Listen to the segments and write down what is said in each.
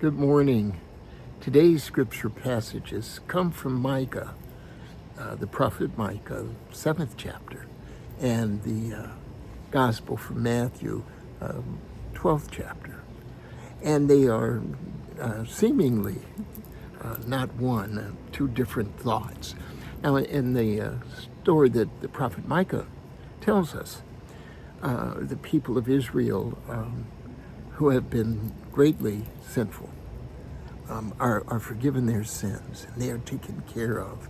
Good morning. Today's scripture passages come from Micah, the prophet Micah, 7th chapter, and the gospel from Matthew, 12th chapter. And they are seemingly not one, two different thoughts. Now, in the story that the prophet Micah tells us, the people of Israel who have been greatly sinful are forgiven their sins, and they are taken care of.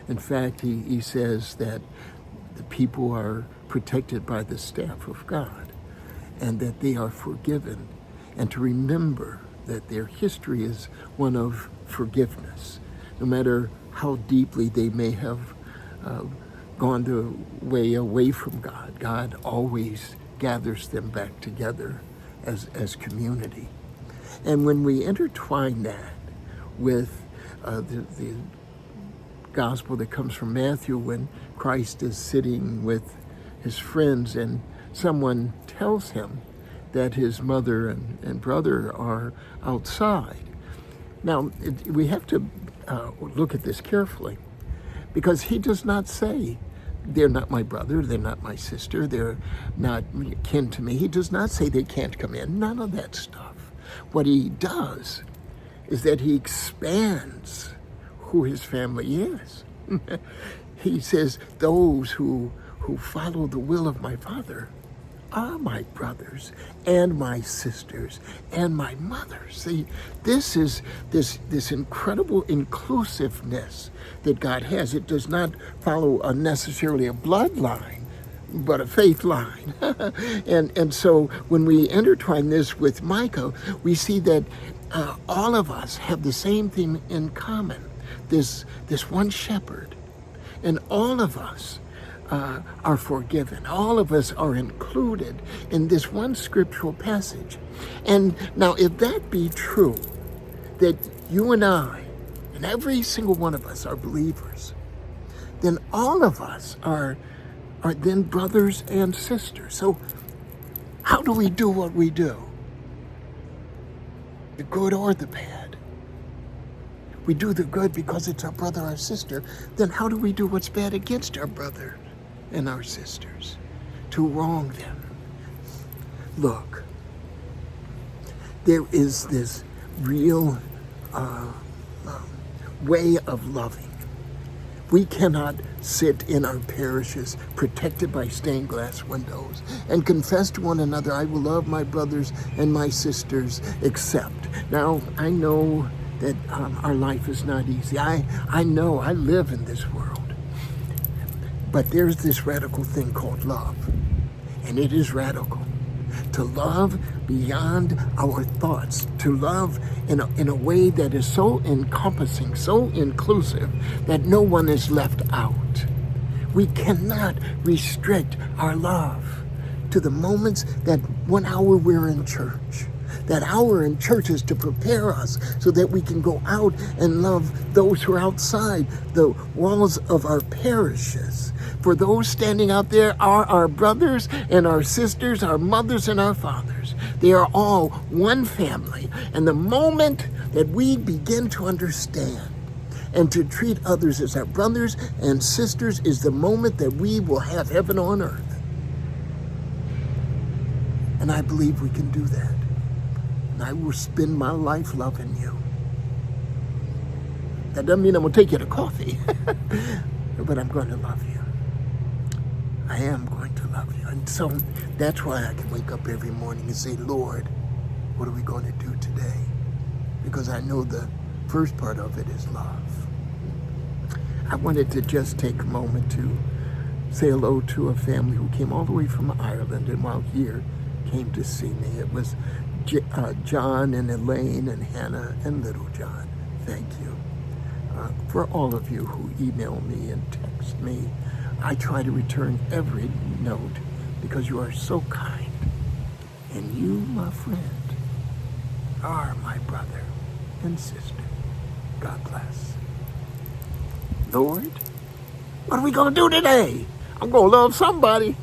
In fact, he says that the people are protected by the staff of God, and that they are forgiven, and to remember that their history is one of forgiveness. No matter how deeply they may have gone the way away from God, God always gathers them back together as community. And when we intertwine that with the gospel that comes from Matthew, when Christ is sitting with his friends and someone tells him that his mother and brother are outside. Now, we have to look at this carefully, because he does not say, they're not my brother, they're not my sister, they're not kin to me. He does not say they can't come in, none of that stuff. What he does is that he expands who his family is. He says, those who follow the will of my Father are my brothers and my sisters and my mother. See, this is this incredible inclusiveness that God has. It does not follow necessarily a bloodline, but a faith line. and so when we intertwine this with Micah, we see that all of us have the same thing in common. This one shepherd, and all of us are forgiven. All of us are included in this one scriptural passage. And now, if that be true, that you and I, and every single one of us are believers, then all of us are then brothers and sisters. So how do we do what we do? The good or the bad? We do the good because it's our brother or sister. Then how do we do what's bad against our brother and our sisters? To wrong them. Look, there is this real way of loving. We cannot sit in our parishes protected by stained glass windows and confess to one another, I will love my brothers and my sisters except. Now, I know that our life is not easy. I know I live in this world. But there's this radical thing called love. And it is radical. To love beyond our thoughts. To love in a way that is so encompassing, so inclusive, that no one is left out. We cannot restrict our love to the moments that 1 hour we're in church. That hour in church is to prepare us so that we can go out and love those who are outside the walls of our parishes. For those standing out there are our brothers and our sisters, our mothers and our fathers. They are all one family. And the moment that we begin to understand and to treat others as our brothers and sisters is the moment that we will have heaven on earth. And I believe we can do that. And I will spend my life loving you. That doesn't mean I'm going to take you to coffee, but I'm going to love you. I am going to love you. And so that's why I can wake up every morning and say, Lord, what are we going to do today? Because I know the first part of it is love. I wanted to just take a moment to say hello to a family who came all the way from Ireland and while here came to see me. It was John and Elaine and Hannah and little John. Thank you. For all of you who email me and text me, I try to return every note because you are so kind. And you, my friend, are my brother and sister. God bless. Lord, what are we going to do today? I'm going to love somebody.